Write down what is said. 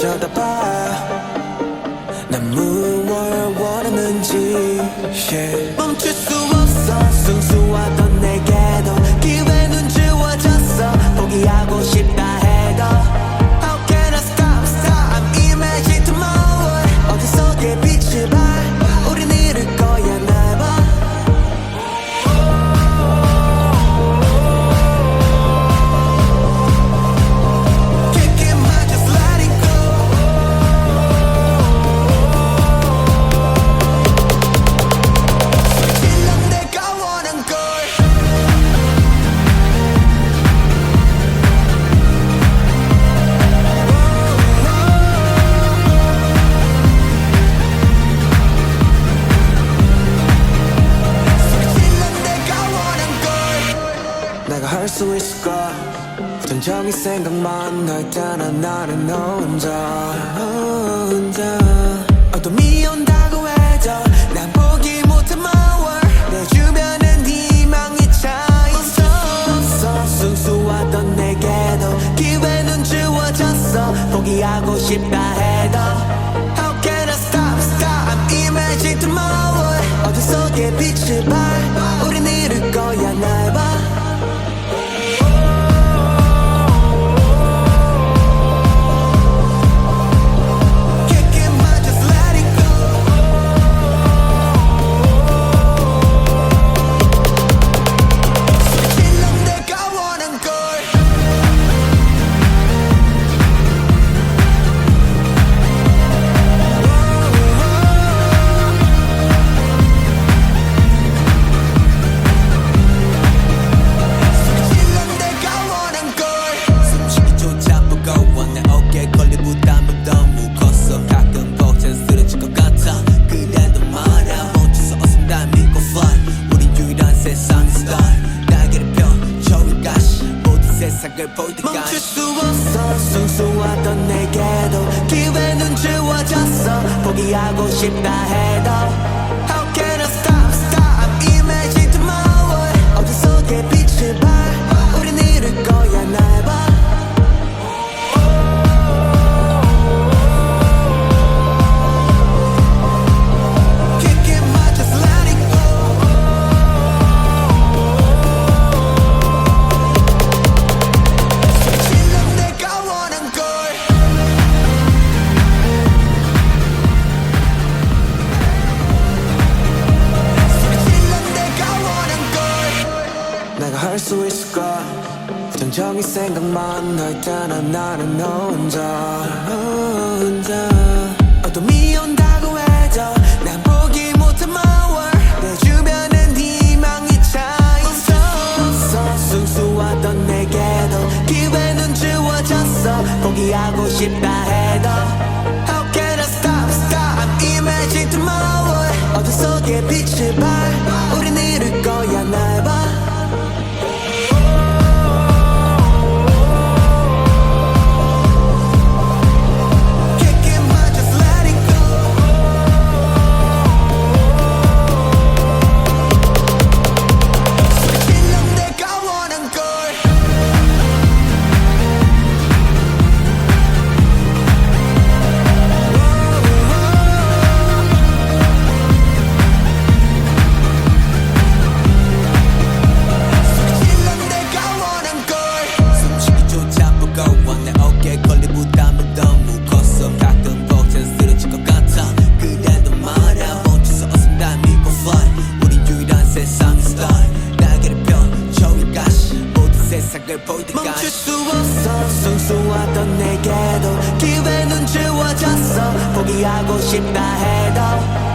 쳐다봐. 난 무얼 원하는지 멈출 수 없어. 순수하던 내게도 기회는 주어졌어. 포기하고 싶다 해도 How can I stop, stop? I'm imagining tomorrow. 어디서의 빛을 봐. 우린 이룰 거야. 날 봐. 내가 할 수 있을까? 부정적인 생각만 날 따라 나는 혼자 어둠이 온다고 해도 난 포기 못해 my world. 내 주변엔 희망이 차있어. 순수하던 내게도 기회는 주어졌어. 포기하고 싶다 해도 How can I stop, stop? I'm imagining tomorrow. 어디서의 빛을 봐. 우린 이룰 거야. 날 봐. 멈출 수 없어. 순수하던 내게도 기회는 주어졌어. 포기하고 싶다 해도 How can I stop, stop? I'm imagining tomorrow. 어디서의 빛을 봐. 우린 이룰 거야. 날 봐. 내가 할 수 있을까? 부정적인 생각만 날 따라 나는 혼자 어둠이 온다고 해도 난 포기 못해 my world. 내 주변엔 희망이 차있어. 순수하던 내게도 기회는 주어졌어. 포기하고 싶다 해도 How can I stop, stop? I'm imagining tomorrow. 어디서의 빛을 봐. 우린 이룰 거야. 날 봐. 멈출 수 없어. 순수하던 내게도 기회는 주어졌어. 포기하고 싶다 해도